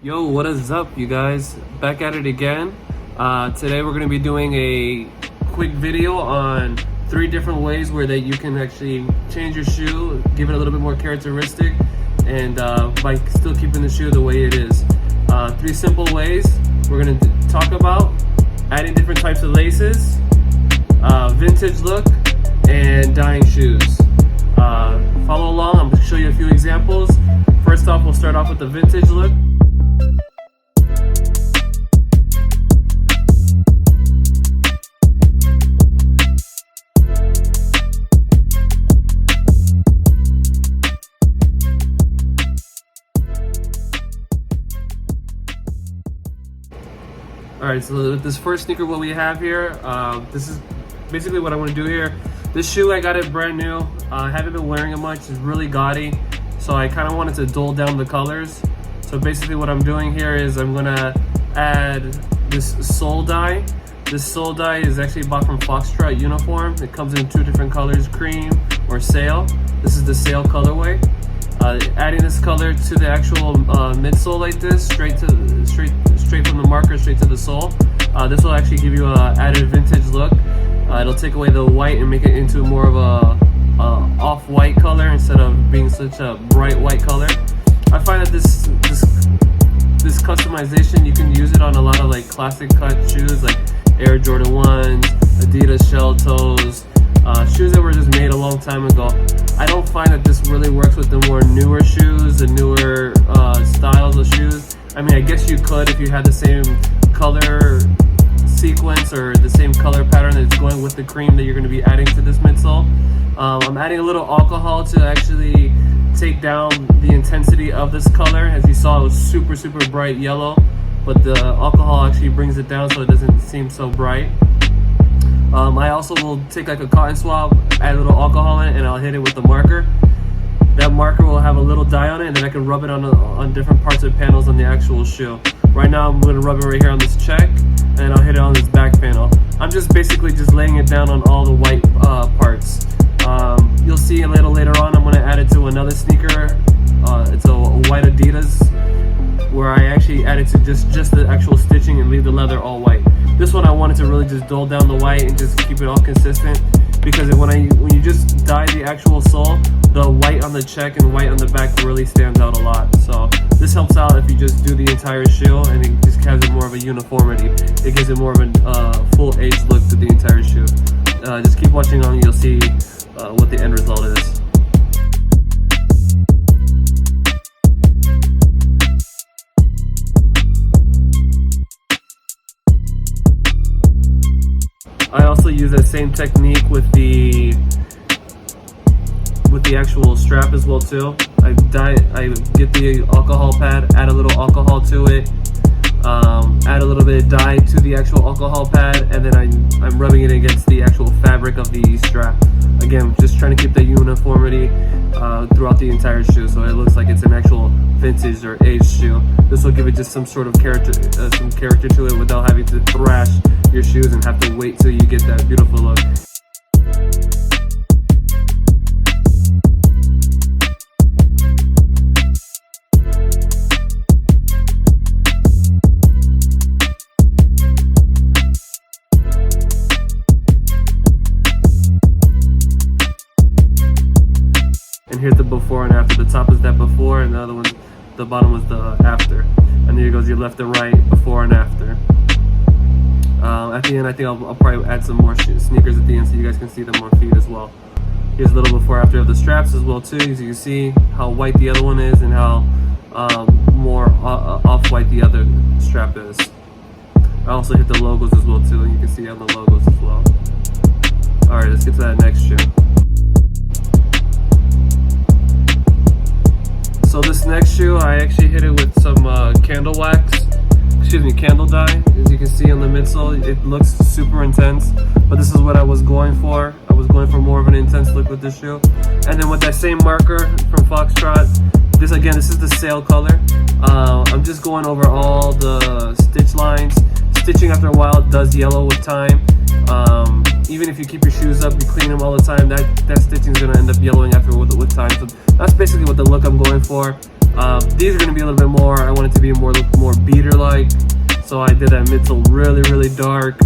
Yo, what is up, you guys? Back at it again. Today we're going to be doing a quick video on 3 different ways where that you can actually change your shoe, give it a little bit more characteristic, and by still keeping the shoe the way it is. 3 simple ways we're going to talk about: adding different types of laces, vintage look, and dyeing shoes. Follow along. I'm going to show you a few examples. First off, we'll start off with the vintage look. Alright, so this first sneaker what we have here, this is basically what I want to do here. This shoe, I got it brand new. I haven't been wearing it much. It's really gaudy, so I kind of wanted to dull down the colors. So basically what I'm doing here is I'm going to add this sole dye. This sole dye is actually bought from Foxtrot Uniform. It comes in 2 different colors, cream or sail. This is the sail colorway. Adding this color to the actual midsole like this, straight from the marker straight to the sole. This will actually give you an added vintage look. It'll take away the white and make it into more of a off-white color instead of being such a bright white color. I find that this customization, you can use it on a lot of like classic cut shoes like Air Jordan 1s, Adidas shell toes, shoes that were just made a long time ago. I don't find that this really works with the more newer shoes, the newer styles of shoes. I mean, I guess you could if you had the same color sequence or the same color pattern that's going with the cream that you're going to be adding to this midsole. I'm adding a little alcohol to actually take down the intensity of this color. As you saw, it was super bright yellow, but the alcohol actually brings it down so it doesn't seem so bright. I also will take like a cotton swab, add a little alcohol in it, and I'll hit it with the marker. That marker will have a little dye on it, and then I can rub it on different parts of the panels on the actual shoe. Right now I'm going to rub it right here on this check, and then I'll hit it on this back panel. I'm just basically just laying it down on all the white parts. You'll see a little later on I'm going to add it to another sneaker. It's a white Adidas, where I actually added to just the actual stitching and leave the leather all white. This one I wanted to really just dull down the white and just keep it all consistent, because when you just dye the actual sole, the white on the check and white on the back really stands out a lot. So this helps out if you just do the entire shoe, and it just has more of a uniformity. It gives it more of a full age look to the entire shoe. Just keep watching on, you'll see what the end result is. I also use that same technique with the actual strap as well too. I get the alcohol pad, add a little alcohol to it, add a little bit of dye to the actual alcohol pad, and then I'm rubbing it against the actual fabric of the strap. Again, just trying to keep that uniformity throughout the entire shoe, so it looks like it's an actual vintage or aged shoe. This will give it just some sort of character to it without having to thrash your shoes and have to wait till you get that beautiful look. And here's the before and after. The top is that before, and the other one, the bottom was the after. And there goes your left and right, before and after. At the end, I think I'll probably add some more sneakers at the end so you guys can see them on feet as well. Here's a little before after of the straps as well too, as you can see how white the other one is and how more off-white the other strap is. I also hit the logos as well too, and you can see on the logos as well. Alright, let's get to that next shoe. So this next shoe, I actually hit it with some candle dye. As you can see on the midsole, it looks super intense, but this is what I was going for. I was going for more of an intense look with this shoe. And then with that same marker from Foxtrot, this is the sail color. I'm just going over all the stitch lines. Stitching after a while does yellow with time. Even if you keep your shoes up, you clean them all the time, that stitching is going to end up yellowing after with time. So that's basically what the look I'm going for. These are going to be a little bit more, I want it to be more beater-like, so I did that midsole really dark.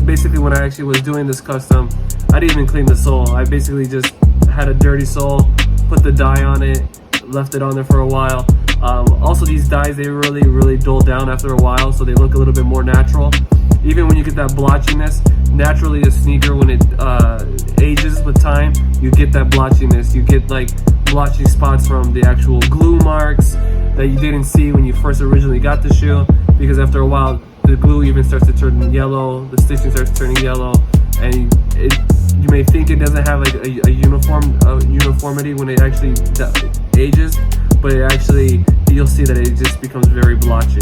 Basically, when I actually was doing this custom, I didn't even clean the sole. I basically just had a dirty sole, put the dye on it, left it on there for a while. Also, these dyes, they really dull down after a while, so they look a little bit more natural. Even when you get that blotchiness, naturally a sneaker, when it ages with time, you get that blotchiness. You get like blotchy spots from the actual glue marks that you didn't see when you first originally got the shoe, because after a while the glue even starts to turn yellow, the stitching starts turning yellow, and you may think it doesn't have like a uniformity when it actually ages, but it actually, you'll see that it just becomes very blotchy.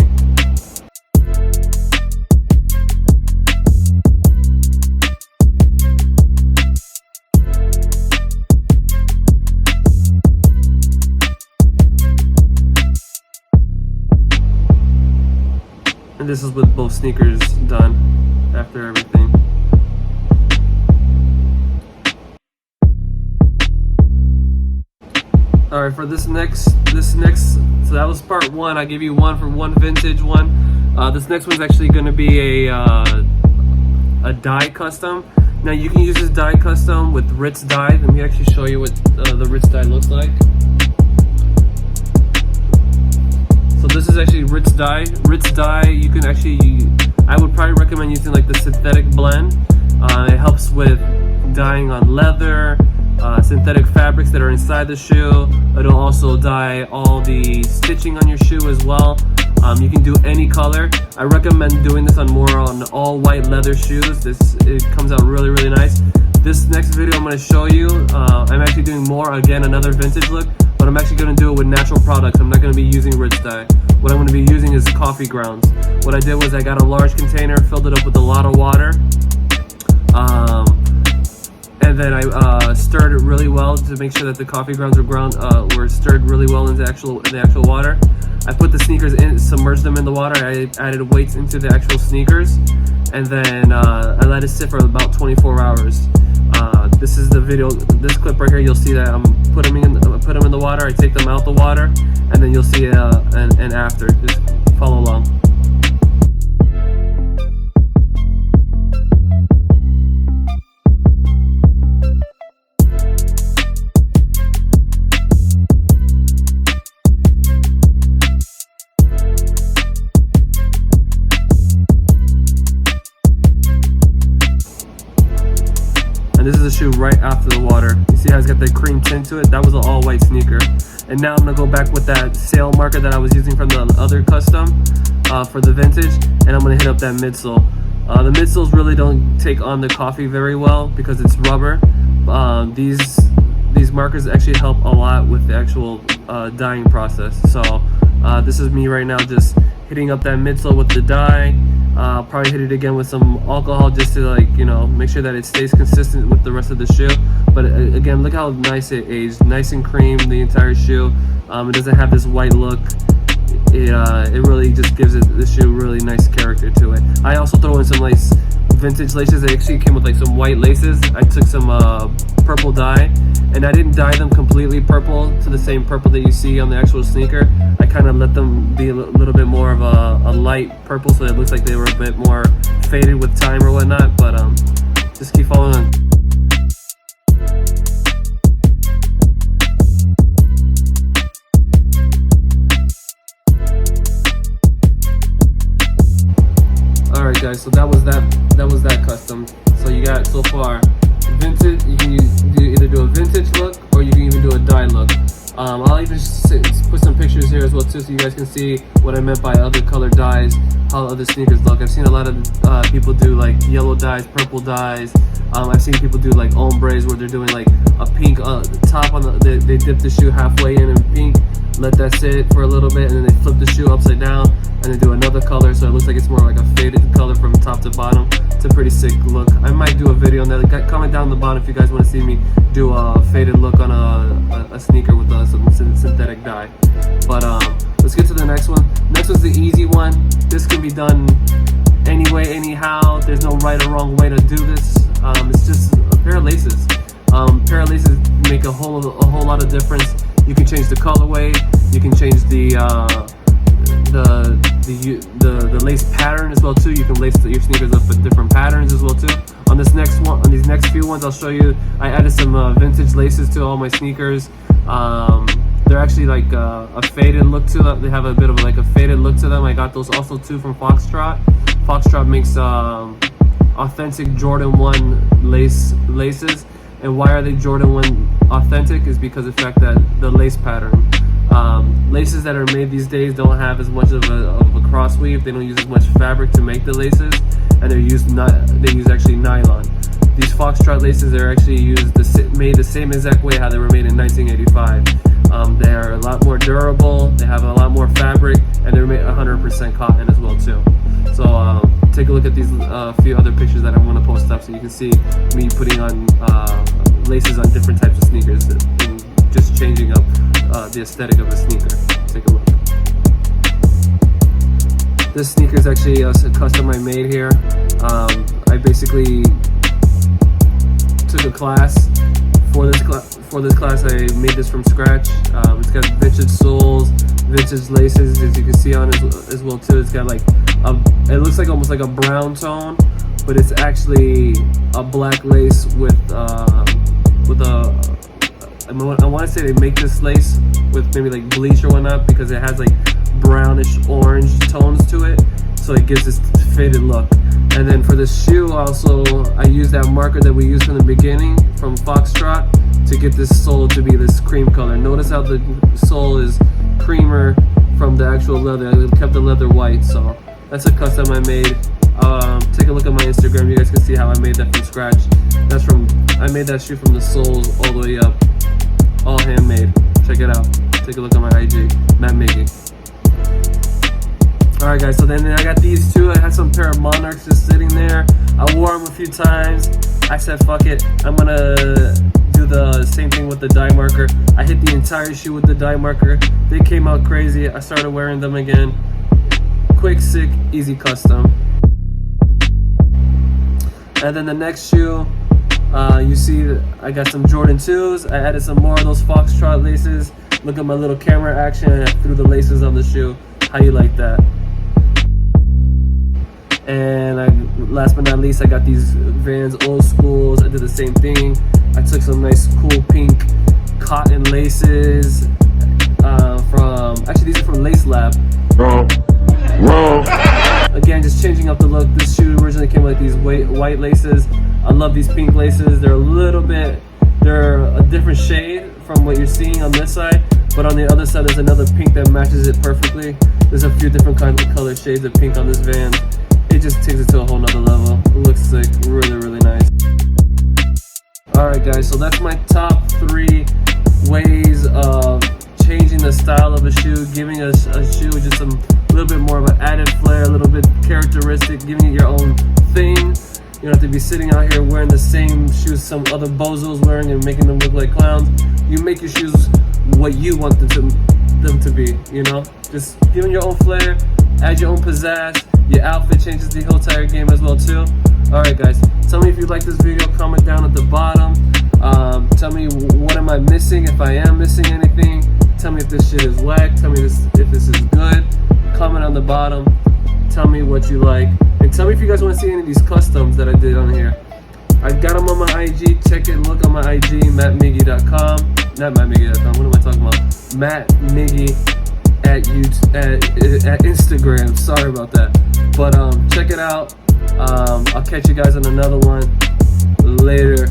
And this is with both sneakers done after everything. All right, for this next, so that was part one. I gave you one for one vintage one. This next one's actually going to be a dye custom. Now you can use this dye custom with Ritz dye. Let me actually show you what the Ritz dye looks like. So this is actually Ritz dye. Ritz dye, you can actually, I would probably recommend using like the synthetic blend. It helps with dyeing on leather, synthetic fabrics that are inside the shoe. It'll also dye all the stitching on your shoe as well. You can do any color. I recommend doing this on all white leather shoes. It comes out really nice. This next video I'm going to show you, I'm actually doing another vintage look, but I'm actually going to do it with natural products. I'm not going to be using Ritz dye. What I'm going to be using is coffee grounds. What I did was I got a large container, filled it up with a lot of water, and then I stirred it really well to make sure that the coffee grounds were stirred really well in the actual water. I put the sneakers in, submerged them in the water. I added weights into the actual sneakers, and then I let it sit for about 24 hours. This is the video, this clip right here. You'll see that I'm put them in the water. I take them out the water, and then you'll see an after. Just follow along. And this is a shoe right after the water. You see how it's got that cream tint to it? That was an all white sneaker. And now I'm gonna go back with that sail marker that I was using from the other custom for the vintage, and I'm gonna hit up that midsole. The midsoles really don't take on the coffee very well because it's rubber. These markers actually help a lot with the actual dyeing process. So this is me right now just hitting up that midsole with the dye. Probably hit it again with some alcohol just to make sure that it stays consistent with the rest of the shoe. But again, look how nice it aged, nice and cream, the entire shoe. It doesn't have this white look. It really just gives the shoe really nice character to it. I also throw in some nice vintage laces. They actually came with like some white laces. I took some purple dye, and I didn't dye them completely purple to the same purple that you see on the actual sneaker. I kind of let them be a little bit more of a light purple, so it looks like they were a bit more faded with time or whatnot. But just keep following on. Alright guys, so that was that custom. So you got so far vintage. You can either do a vintage look or you can even do a dye look. I'll even put some pictures here as well too, so you guys can see what I meant by other color dyes, how other sneakers look. I've seen a lot of people do like yellow dyes, purple dyes. I've seen people do like ombres where they're doing like a pink top on they dip the shoe halfway in pink, let that sit for a little bit, and then they flip the shoe upside down and then do another color, so it looks like it's more like a faded color from top to bottom. It's a pretty sick look. I might do a video on that. Comment down the bottom if you guys want to see me do a faded look on a sneaker with some synthetic dye. But let's get to the next one. Next one's the easy one. This can be done anyway, anyhow. There's no right or wrong way to do this. It's just a pair of laces. Pair of laces make a whole lot of difference. You can change the colorway. You can change the lace pattern as well too. You can lace your sneakers up with different patterns as well too. On these next few ones, I'll show you. I added some vintage laces to all my sneakers. They're actually like a faded look to them. They have a bit of like a faded look to them. I got those also too from Foxtrot. Foxtrot makes authentic Jordan 1 laces. And why are they Jordan 1 authentic? Is because of the fact that the lace pattern. Laces that are made these days don't have as much of a cross weave. They don't use as much fabric to make the laces, and they use actually nylon. These Foxtrot laces are actually made the same exact way how they were made in 1985. They are a lot more durable. They have a lot more fabric, and they're made 100% cotton as well too. So take a look at these few other pictures that I'm going to post up, so you can see me putting on laces on different types of sneakers and just changing up the aesthetic of the sneaker. Take a look. This sneaker is actually a custom I made here. I basically took a class. For this class, I made this from scratch. It's got vintage soles, vintage laces, as you can see on as well too. It's got like it looks like almost like a brown tone, but it's actually a black lace with a. I want to say they make this lace with maybe like bleach or whatnot, because it has like brownish orange tones to it, so it gives this faded look. And then for the shoe also, I used that marker that we used from the beginning from Foxtrot to get this sole to be this cream color. Notice how the sole is creamer from the actual leather. I kept the leather white, so that's a custom I made. Take a look at my Instagram. You guys can see how I made that from scratch. I made that shoe from the soles all the way up, all handmade. Check it out. Take a look at my IG, Matt Miggy. Alright guys, so then I got these two. I had some pair of Monarchs just sitting there. I wore them a few times. I said fuck it, I'm gonna do the same thing with the dye marker. I hit the entire shoe with the dye marker. They came out crazy. I started wearing them again. Quick, sick, easy custom. And then the next shoe, you see I got some Jordan 2s. I added some more of those Foxtrot laces. Look at my little camera action. I threw the laces on the shoe. How you like that? And last but not least, I got these Vans old schools. I did the same thing. I took some nice cool pink cotton laces these are from Lace Lab. Whoa. Again, just changing up the look. This shoe originally came with these white laces. I love these pink laces. They're a different shade from what you're seeing on this side, but on the other side there's another pink that matches it perfectly. There's a few different kinds of color shades of pink on this Van. It just takes it to a whole nother level. It looks like really nice. Alright guys, so that's my top 3 ways of changing the style of a shoe, giving a shoe just a little bit more of an added flair, a little bit characteristic, giving it your own thing. You don't have to be sitting out here wearing the same shoes some other bozos wearing and making them look like clowns. You make your shoes what you want them to be, you know? Just giving your own flair, add your own pizzazz. Your outfit changes the whole entire game as well too. Alright guys, tell me if you like this video, comment down at the bottom. Tell me what am I missing, if I am missing anything. Tell me if this shit is whack, tell me if this is good. Comment on the bottom, tell me what you like. And tell me if you guys want to see any of these customs that I did on here. I got them on my IG, check it, look on my IG, mattmiggy.com. Not mattmiggy.com, what am I talking about? Matt Miggy at Instagram, sorry about that. But check it out. I'll catch you guys on another one later.